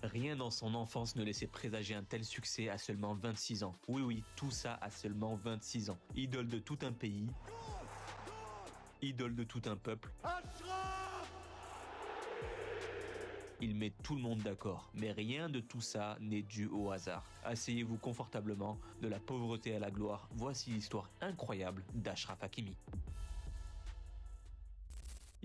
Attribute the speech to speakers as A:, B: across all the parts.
A: Rien dans son enfance ne laissait présager un tel succès à seulement 26 ans. Oui, tout ça à seulement 26 ans. Idole de tout un pays, idole de tout un peuple. Il met tout le monde d'accord, mais rien de tout ça n'est dû au hasard. Asseyez-vous confortablement, de la pauvreté à la gloire, voici l'histoire incroyable d'Achraf Hakimi.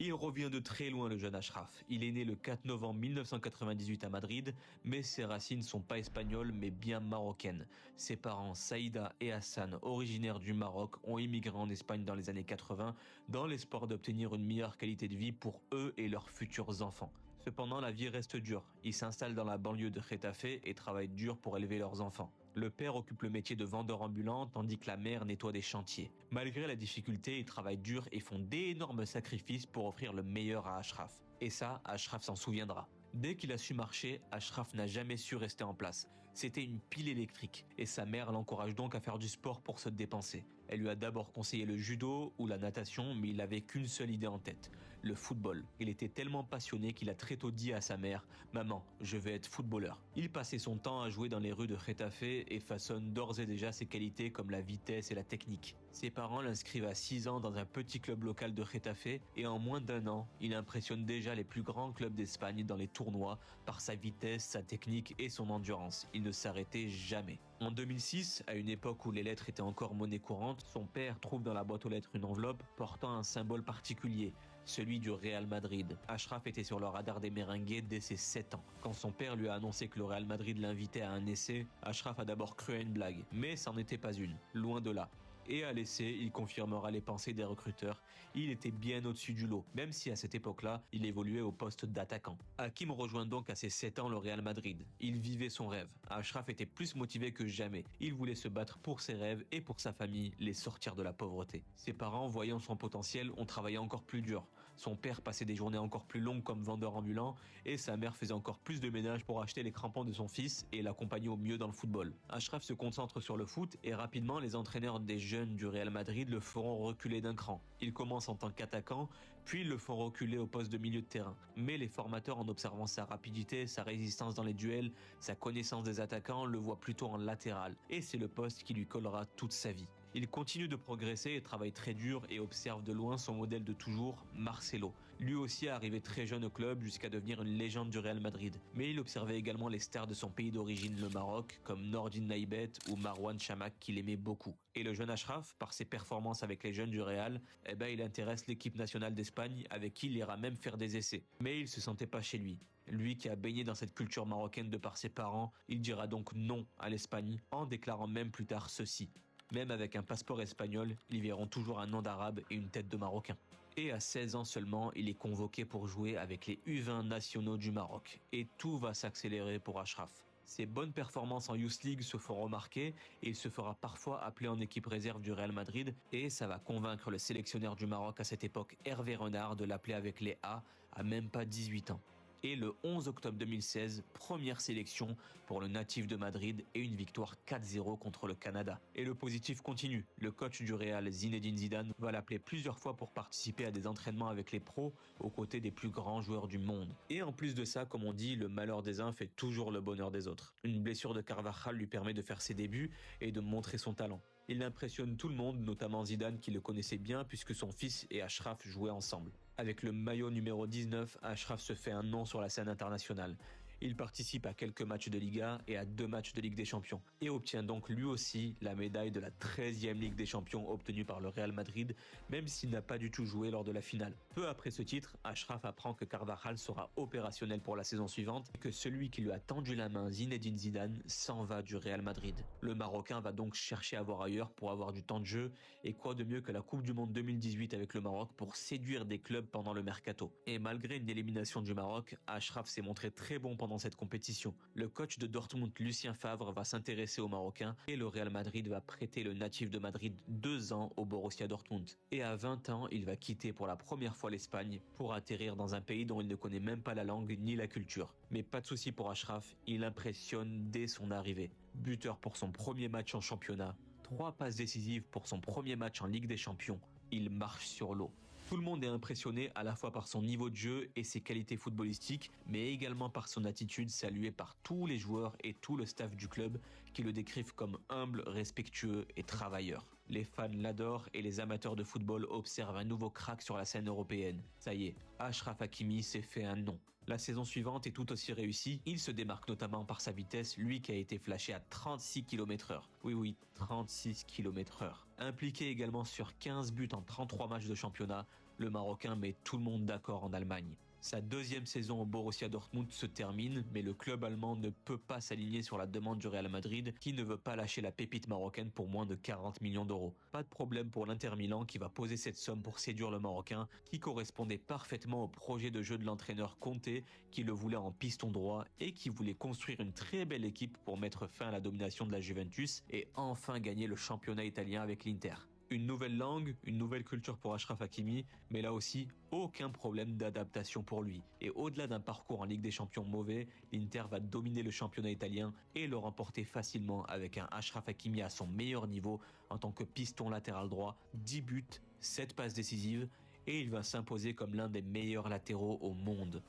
A: Il revient de très loin, le jeune Achraf. Il est né le 4 novembre 1998 à Madrid, mais ses racines sont pas espagnoles mais bien marocaines. Ses parents, Saïda et Hassan, originaires du Maroc, ont immigré en Espagne dans les années 80 dans l'espoir d'obtenir une meilleure qualité de vie pour eux et leurs futurs enfants. Cependant, la vie reste dure. Ils s'installent dans la banlieue de Getafe et travaillent dur pour élever leurs enfants. Le père occupe le métier de vendeur ambulant tandis que la mère nettoie des chantiers. Malgré la difficulté, ils travaillent dur et font d'énormes sacrifices pour offrir le meilleur à Achraf. Et ça, Achraf s'en souviendra. Dès qu'il a su marcher, Achraf n'a jamais su rester en place. C'était une pile électrique et sa mère l'encourage donc à faire du sport pour se dépenser. Elle lui a d'abord conseillé le judo ou la natation, mais il n'avait qu'une seule idée en tête, le football. Il était tellement passionné qu'il a très tôt dit à sa mère « Maman, je vais être footballeur ». Il passait son temps à jouer dans les rues de Getafe et façonne d'ores et déjà ses qualités comme la vitesse et la technique. Ses parents l'inscrivent à 6 ans dans un petit club local de Getafe et en moins d'1 an, il impressionne déjà les plus grands clubs d'Espagne dans les tournois par sa vitesse, sa technique et son endurance. Il ne s'arrêtait jamais. En 2006, à une époque où les lettres étaient encore monnaie courante, son père trouve dans la boîte aux lettres une enveloppe portant un symbole particulier, celui du Real Madrid. Achraf était sur le radar des Merengues dès ses 7 ans. Quand son père lui a annoncé que le Real Madrid l'invitait à un essai, Achraf a d'abord cru à une blague, mais c'en était pas une, loin de là. Et à l'essai, il confirmera les pensées des recruteurs. Il était bien au-dessus du lot, même si à cette époque-là, il évoluait au poste d'attaquant. Hakim rejoint donc à ses 7 ans le Real Madrid. Il vivait son rêve. Achraf était plus motivé que jamais. Il voulait se battre pour ses rêves et pour sa famille, les sortir de la pauvreté. Ses parents, voyant son potentiel, ont travaillé encore plus dur. Son père passait des journées encore plus longues comme vendeur ambulant et sa mère faisait encore plus de ménage pour acheter les crampons de son fils et l'accompagner au mieux dans le football. Achraf se concentre sur le foot et rapidement les entraîneurs des jeunes du Real Madrid le feront reculer d'un cran. Il commence en tant qu'attaquant, puis le font reculer au poste de milieu de terrain. Mais les formateurs, en observant sa rapidité, sa résistance dans les duels, sa connaissance des attaquants, le voient plutôt en latéral. Et c'est le poste qui lui collera toute sa vie. Il continue de progresser et travaille très dur et observe de loin son modèle de toujours, Marcelo. Lui aussi est arrivé très jeune au club jusqu'à devenir une légende du Real Madrid. Mais il observait également les stars de son pays d'origine, le Maroc, comme Nordin Naibet ou Marwan Chamakh qu'il aimait beaucoup. Et le jeune Achraf, par ses performances avec les jeunes du Real, il intéresse l'équipe nationale d'Espagne avec qui il ira même faire des essais. Mais il se sentait pas chez lui. Lui qui a baigné dans cette culture marocaine de par ses parents, il dira donc non à l'Espagne en déclarant même plus tard ceci. Même avec un passeport espagnol, ils verront toujours un nom d'arabe et une tête de marocain. Et à 16 ans seulement, il est convoqué pour jouer avec les U20 nationaux du Maroc. Et tout va s'accélérer pour Achraf. Ses bonnes performances en Youth League se font remarquer et il se fera parfois appeler en équipe réserve du Real Madrid et ça va convaincre le sélectionneur du Maroc à cette époque, Hervé Renard, de l'appeler avec les A à même pas 18 ans. Et le 11 octobre 2016, première sélection pour le natif de Madrid et une victoire 4-0 contre le Canada. Et le positif continue. Le coach du Real, Zinedine Zidane, va l'appeler plusieurs fois pour participer à des entraînements avec les pros aux côtés des plus grands joueurs du monde. Et en plus de ça, comme on dit, le malheur des uns fait toujours le bonheur des autres. Une blessure de Carvajal lui permet de faire ses débuts et de montrer son talent. Il impressionne tout le monde, notamment Zidane qui le connaissait bien puisque son fils et Achraf jouaient ensemble. Avec le maillot numéro 19, Achraf se fait un nom sur la scène internationale. Il participe à quelques matchs de Liga et à 2 matchs de Ligue des Champions et obtient donc lui aussi la médaille de la 13e Ligue des Champions obtenue par le Real Madrid, même s'il n'a pas du tout joué lors de la finale. Peu après ce titre, Achraf apprend que Carvajal sera opérationnel pour la saison suivante et que celui qui lui a tendu la main, Zinedine Zidane, s'en va du Real Madrid. Le Marocain va donc chercher à voir ailleurs pour avoir du temps de jeu et quoi de mieux que la Coupe du Monde 2018 avec le Maroc pour séduire des clubs pendant le mercato. Et malgré une élimination du Maroc, Achraf s'est montré très bon pendant cette compétition. Le coach de Dortmund, Lucien Favre, va s'intéresser aux Marocains et le Real Madrid va prêter le natif de Madrid 2 ans au Borussia Dortmund. Et à 20 ans, il va quitter pour la première fois l'Espagne pour atterrir dans un pays dont il ne connaît même pas la langue ni la culture. Mais pas de souci pour Achraf, il impressionne dès son arrivée. Buteur pour son premier match en championnat, 3 passes décisives pour son premier match en Ligue des Champions, il marche sur l'eau. Tout le monde est impressionné à la fois par son niveau de jeu et ses qualités footballistiques, mais également par son attitude saluée par tous les joueurs et tout le staff du club qui le décrivent comme humble, respectueux et travailleur. Les fans l'adorent et les amateurs de football observent un nouveau crack sur la scène européenne. Ça y est, Achraf Hakimi s'est fait un nom. La saison suivante est tout aussi réussie, il se démarque notamment par sa vitesse, lui qui a été flashé à 36 km/h. Oui, 36 km/h. Impliqué également sur 15 buts en 33 matchs de championnat, le Marocain met tout le monde d'accord en Allemagne. Sa deuxième saison au Borussia Dortmund se termine, mais le club allemand ne peut pas s'aligner sur la demande du Real Madrid qui ne veut pas lâcher la pépite marocaine pour moins de 40 millions d'euros. Pas de problème pour l'Inter Milan qui va poser cette somme pour séduire le Marocain qui correspondait parfaitement au projet de jeu de l'entraîneur Conte qui le voulait en piston droit et qui voulait construire une très belle équipe pour mettre fin à la domination de la Juventus et enfin gagner le championnat italien avec l'Inter. Une nouvelle langue, une nouvelle culture pour Achraf Hakimi, mais là aussi, aucun problème d'adaptation pour lui. Et au-delà d'un parcours en Ligue des Champions mauvais, l'Inter va dominer le championnat italien et le remporter facilement avec un Achraf Hakimi à son meilleur niveau en tant que piston latéral droit, 10 buts, 7 passes décisives, et il va s'imposer comme l'un des meilleurs latéraux au monde.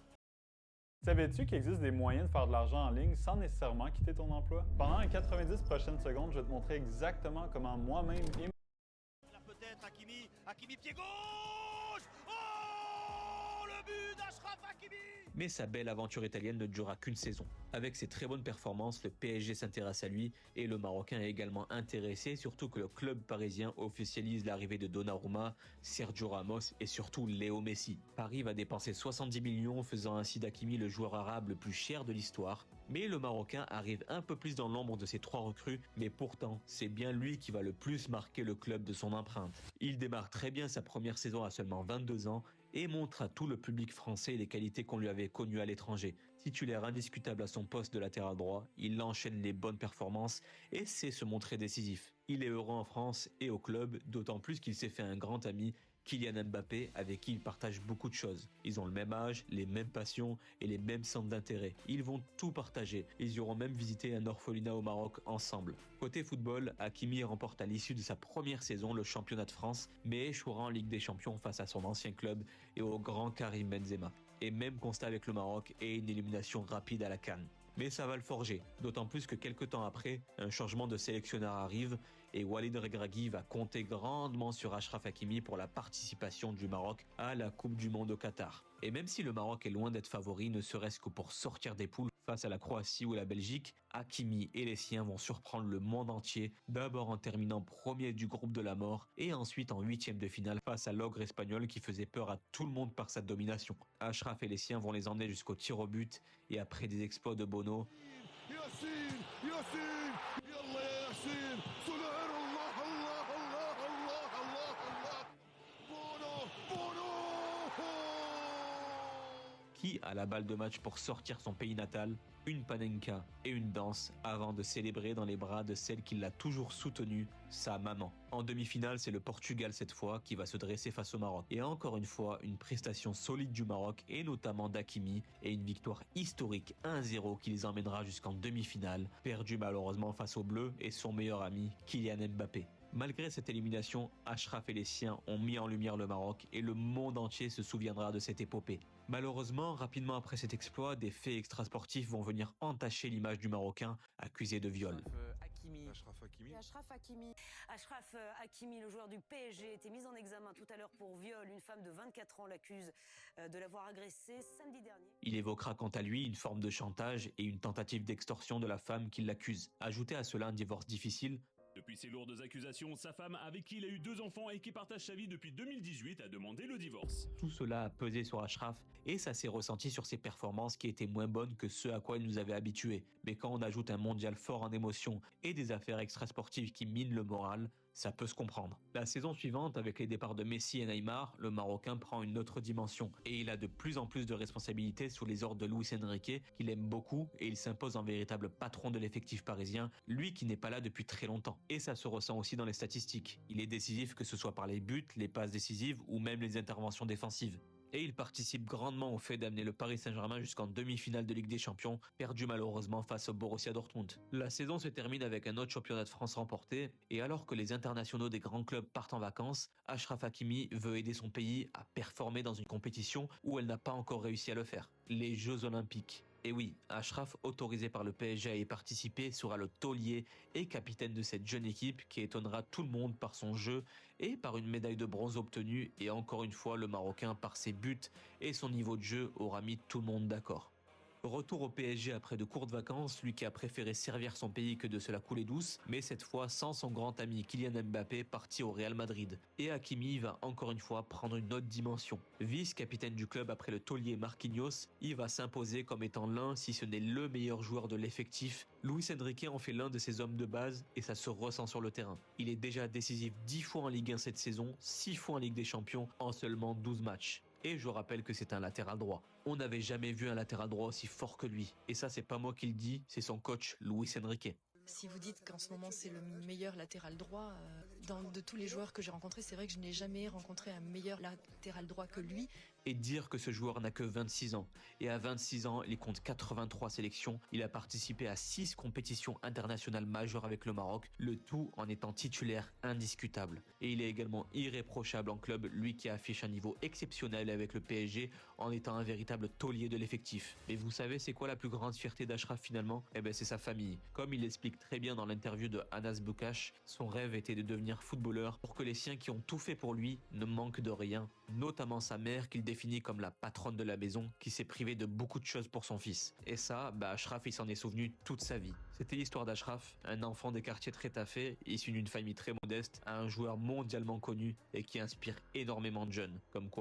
B: Savais-tu qu'il existe des moyens de faire de l'argent en ligne sans nécessairement quitter ton emploi? Pendant les 90 prochaines secondes, je vais te montrer exactement comment moi-même et
C: peut-être Hakimi pied gauche. Oh, le but d'Achraf Hakimi.
A: Mais sa belle aventure italienne ne durera qu'une saison. Avec ses très bonnes performances, le PSG s'intéresse à lui et le Marocain est également intéressé, surtout que le club parisien officialise l'arrivée de Donnarumma, Sergio Ramos et surtout Léo Messi. Paris va dépenser 70 millions, faisant ainsi d'Hakimi le joueur arabe le plus cher de l'histoire. Mais le Marocain arrive un peu plus dans l'ombre de ses trois recrues, mais pourtant, c'est bien lui qui va le plus marquer le club de son empreinte. Il démarre très bien sa première saison à seulement 22 ans et montre à tout le public français les qualités qu'on lui avait connues à l'étranger. Titulaire indiscutable à son poste de latéral droit, il enchaîne les bonnes performances et sait se montrer décisif. Il est heureux en France et au club, d'autant plus qu'il s'est fait un grand ami, Kylian Mbappé, avec qui il partage beaucoup de choses. Ils ont le même âge, les mêmes passions et les mêmes centres d'intérêt. Ils vont tout partager. Ils iront même visiter un orphelinat au Maroc ensemble. Côté football, Hakimi remporte à l'issue de sa première saison le championnat de France, mais échouera en Ligue des Champions face à son ancien club et au grand Karim Benzema. Et même constat avec le Maroc et une élimination rapide à la CAN. Mais ça va le forger, d'autant plus que quelques temps après, un changement de sélectionneur arrive et Walid Regragui va compter grandement sur Achraf Hakimi pour la participation du Maroc à la Coupe du Monde au Qatar. Et même si le Maroc est loin d'être favori, ne serait-ce que pour sortir des poules face à la Croatie ou la Belgique, Hakimi et les siens vont surprendre le monde entier, d'abord en terminant premier du groupe de la mort et ensuite en huitième de finale face à l'ogre espagnol qui faisait peur à tout le monde par sa domination. Achraf et les siens vont les emmener jusqu'au tir au but et après des exploits de Bono, qui a la balle de match pour sortir son pays natal, une panenka et une danse avant de célébrer dans les bras de celle qui l'a toujours soutenu, sa maman. En demi-finale, c'est le Portugal cette fois qui va se dresser face au Maroc. Et encore une fois, une prestation solide du Maroc et notamment d'Hakimi et une victoire historique 1-0 qui les emmènera jusqu'en demi-finale, perdue malheureusement face aux Bleus et son meilleur ami Kylian Mbappé. Malgré cette élimination, Achraf et les siens ont mis en lumière le Maroc et le monde entier se souviendra de cette épopée. Malheureusement, rapidement après cet exploit, des faits extrasportifs vont venir entacher l'image du Marocain accusé de viol.
D: Achraf Hakimi, le joueur du PSG, était mis en examen tout à l'heure pour viol. Une femme de 24 ans l'accuse de l'avoir agressé samedi dernier.
A: Il évoquera quant à lui une forme de chantage et une tentative d'extorsion de la femme qui l'accuse. Ajoutez à cela un divorce difficile.
E: Depuis ces lourdes accusations, sa femme, avec qui il a eu 2 enfants et qui partage sa vie depuis 2018, a demandé le divorce.
A: Tout cela a pesé sur Achraf et ça s'est ressenti sur ses performances qui étaient moins bonnes que ce à quoi il nous avait habitués. Mais quand on ajoute un mondial fort en émotions et des affaires extrasportives qui minent le moral, ça peut se comprendre. La saison suivante, avec les départs de Messi et Neymar, le Marocain prend une autre dimension et il a de plus en plus de responsabilités sous les ordres de Luis Enrique, qu'il aime beaucoup et il s'impose en véritable patron de l'effectif parisien, lui qui n'est pas là depuis très longtemps. Et ça se ressent aussi dans les statistiques. Il est décisif que ce soit par les buts, les passes décisives ou même les interventions défensives. Et il participe grandement au fait d'amener le Paris Saint-Germain jusqu'en demi-finale de Ligue des Champions, perdu malheureusement face au Borussia Dortmund. La saison se termine avec un autre championnat de France remporté, et alors que les internationaux des grands clubs partent en vacances, Achraf Hakimi veut aider son pays à performer dans une compétition où elle n'a pas encore réussi à le faire, les Jeux Olympiques. Et oui, Achraf, autorisé par le PSG à y participer, sera le taulier et capitaine de cette jeune équipe qui étonnera tout le monde par son jeu et par une médaille de bronze obtenue, et encore une fois le Marocain par ses buts et son niveau de jeu aura mis tout le monde d'accord. Retour au PSG après de courtes vacances, lui qui a préféré servir son pays que de se la couler douce, mais cette fois sans son grand ami Kylian Mbappé parti au Real Madrid. Et Hakimi va encore une fois prendre une autre dimension. Vice-capitaine du club après le taulier Marquinhos, il va s'imposer comme étant l'un, si ce n'est le meilleur joueur de l'effectif. Luis Enrique en fait l'un de ses hommes de base et ça se ressent sur le terrain. Il est déjà décisif 10 fois en Ligue 1 cette saison, 6 fois en Ligue des Champions en seulement 12 matchs. Et je rappelle que c'est un latéral droit. On n'avait jamais vu un latéral droit aussi fort que lui. Et ça, c'est pas moi qui le dis, c'est son coach Luis Enrique.
F: Si vous dites qu'en ce moment c'est le meilleur latéral droit, de tous les joueurs que j'ai rencontrés, c'est vrai que je n'ai jamais rencontré un meilleur latéral droit que lui.
A: Et dire que ce joueur n'a que 26 ans. Et à 26 ans, il compte 83 sélections. Il a participé à 6 compétitions internationales majeures avec le Maroc, le tout en étant titulaire indiscutable. Et il est également irréprochable en club, lui qui affiche un niveau exceptionnel avec le PSG en étant un véritable taulier de l'effectif. Et vous savez c'est quoi la plus grande fierté d'Achraf finalement ? Eh ben c'est sa famille. Comme il l'explique très bien dans l'interview de Anas Boukache, son rêve était de devenir footballeur pour que les siens qui ont tout fait pour lui ne manquent de rien, notamment sa mère qu'il définit comme la patronne de la maison qui s'est privée de beaucoup de choses pour son fils. Et ça, Achraf il s'en est souvenu toute sa vie. C'était l'histoire d'Achraf, un enfant des quartiers très taffés, issu d'une famille très modeste, à un joueur mondialement connu et qui inspire énormément de jeunes. Comme quoi